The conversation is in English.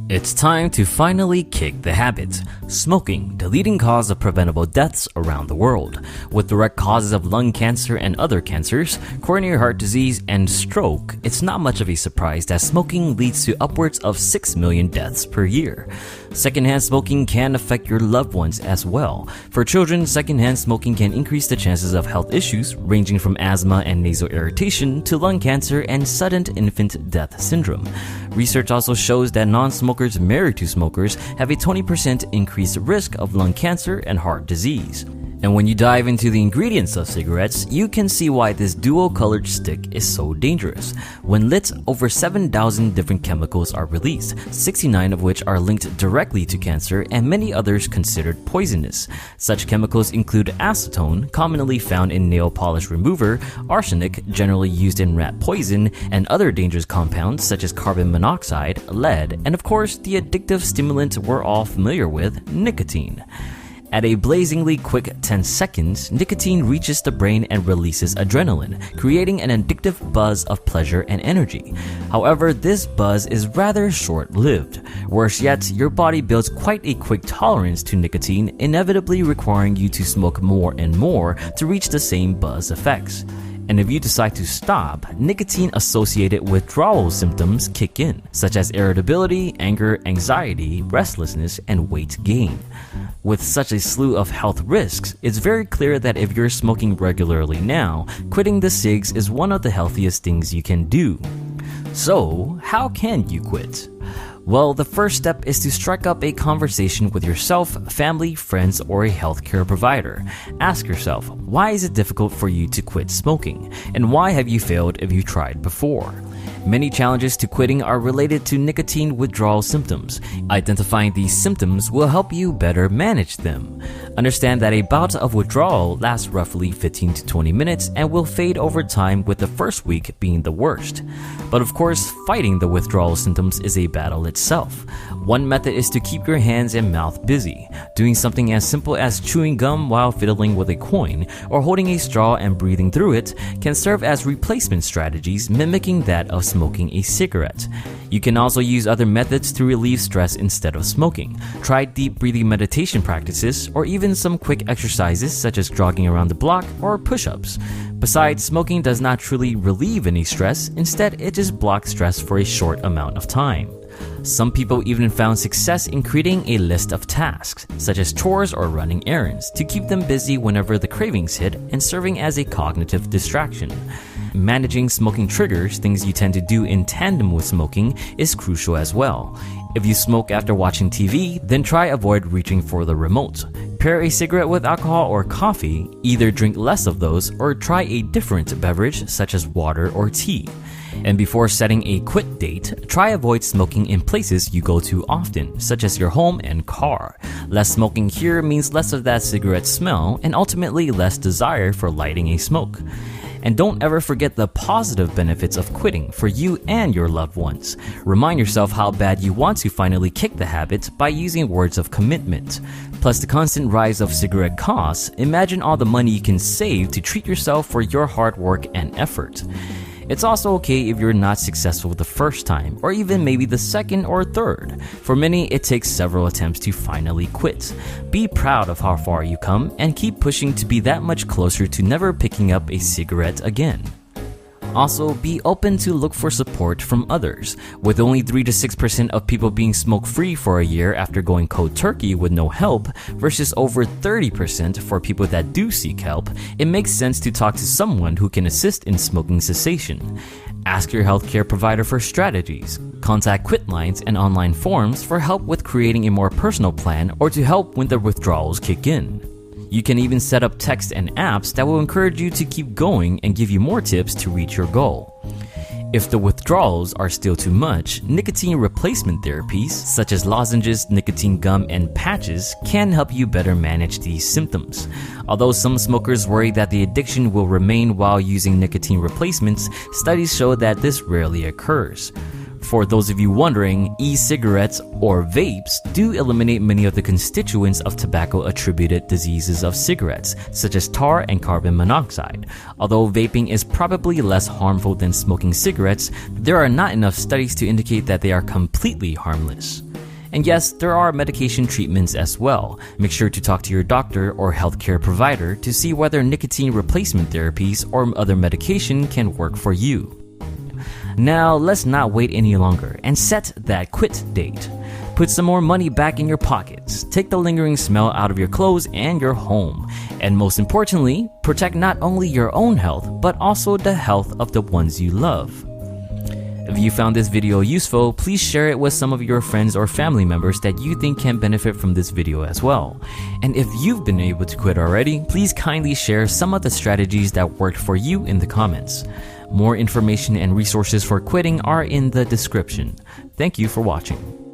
It's time to finally kick the habit. Smoking, the leading cause of preventable deaths around the world. With direct causes of lung cancer and other cancers, coronary heart disease, and stroke, it's not much of a surprise that smoking leads to upwards of 6 million deaths per year. Secondhand smoking can affect your loved ones as well. For children, secondhand smoking can increase the chances of health issues ranging from asthma and nasal irritation to lung cancer and sudden infant death syndrome. Research also shows that non-smokers married to smokers have a 20% increased risk of lung cancer and heart disease. And when you dive into the ingredients of cigarettes, you can see why this dual-colored stick is so dangerous. When lit, over 7,000 different chemicals are released, 69 of which are linked directly to cancer and many others considered poisonous. Such chemicals include acetone, commonly found in nail polish remover, arsenic, generally used in rat poison, and other dangerous compounds such as carbon monoxide, lead, and of course the addictive stimulant we're all familiar with, nicotine. At a blazingly quick 10 seconds, nicotine reaches the brain and releases adrenaline, creating an addictive buzz of pleasure and energy. However, this buzz is rather short-lived. Worse yet, your body builds quite a quick tolerance to nicotine, inevitably requiring you to smoke more and more to reach the same buzz effects. And if you decide to stop, nicotine-associated withdrawal symptoms kick in, such as irritability, anger, anxiety, restlessness, and weight gain. With such a slew of health risks, it's very clear that if you're smoking regularly now, quitting the cigs is one of the healthiest things you can do. So, how can you quit? Well, the first step is to strike up a conversation with yourself, family, friends, or a healthcare provider. Ask yourself, why is it difficult for you to quit smoking? And why have you failed if you tried before? Many challenges to quitting are related to nicotine withdrawal symptoms. Identifying these symptoms will help you better manage them. Understand that a bout of withdrawal lasts roughly 15 to 20 minutes and will fade over time, with the first week being the worst. But of course, fighting the withdrawal symptoms is a battle itself. One method is to keep your hands and mouth busy. Doing something as simple as chewing gum while fiddling with a coin or holding a straw and breathing through it can serve as replacement strategies mimicking that of smoking a cigarette. You can also use other methods to relieve stress instead of smoking. Try deep breathing meditation practices or even some quick exercises such as jogging around the block or push-ups. Besides, smoking does not truly relieve any stress, instead it just blocks stress for a short amount of time. Some people even found success in creating a list of tasks, such as chores or running errands, to keep them busy whenever the cravings hit and serving as a cognitive distraction. Managing smoking triggers, things you tend to do in tandem with smoking, is crucial as well. If you smoke after watching TV, then try avoid reaching for the remote. Pair a cigarette with alcohol or coffee, either drink less of those or try a different beverage such as water or tea. And before setting a quit date, try avoid smoking in places you go to often, such as your home and car. Less smoking here means less of that cigarette smell and ultimately less desire for lighting a smoke. And don't ever forget the positive benefits of quitting for you and your loved ones. Remind yourself how bad you want to finally kick the habit by using words of commitment. Plus the constant rise of cigarette costs, imagine all the money you can save to treat yourself for your hard work and effort. It's also okay if you're not successful the first time, or even maybe the second or third. For many, it takes several attempts to finally quit. Be proud of how far you come and keep pushing to be that much closer to never picking up a cigarette again. Also, be open to look for support from others. With only 3 to 6% of people being smoke-free for a year after going cold turkey with no help, versus over 30% for people that do seek help, it makes sense to talk to someone who can assist in smoking cessation. Ask your healthcare provider for strategies. Contact quit lines and online forums for help with creating a more personal plan or to help when the withdrawals kick in. You can even set up text and apps that will encourage you to keep going and give you more tips to reach your goal. If the withdrawals are still too much, nicotine replacement therapies, such as lozenges, nicotine gum, and patches, can help you better manage these symptoms. Although some smokers worry that the addiction will remain while using nicotine replacements, studies show that this rarely occurs. For those of you wondering, e-cigarettes or vapes do eliminate many of the constituents of tobacco-attributed diseases of cigarettes, such as tar and carbon monoxide. Although vaping is probably less harmful than smoking cigarettes, there are not enough studies to indicate that they are completely harmless. And yes, there are medication treatments as well. Make sure to talk to your doctor or healthcare provider to see whether nicotine replacement therapies or other medication can work for you. Now, let's not wait any longer and set that quit date. Put some more money back in your pockets, take the lingering smell out of your clothes and your home, and most importantly, protect not only your own health, but also the health of the ones you love. If you found this video useful, please share it with some of your friends or family members that you think can benefit from this video as well. And if you've been able to quit already, please kindly share some of the strategies that worked for you in the comments. More information and resources for quitting are in the description. Thank you for watching.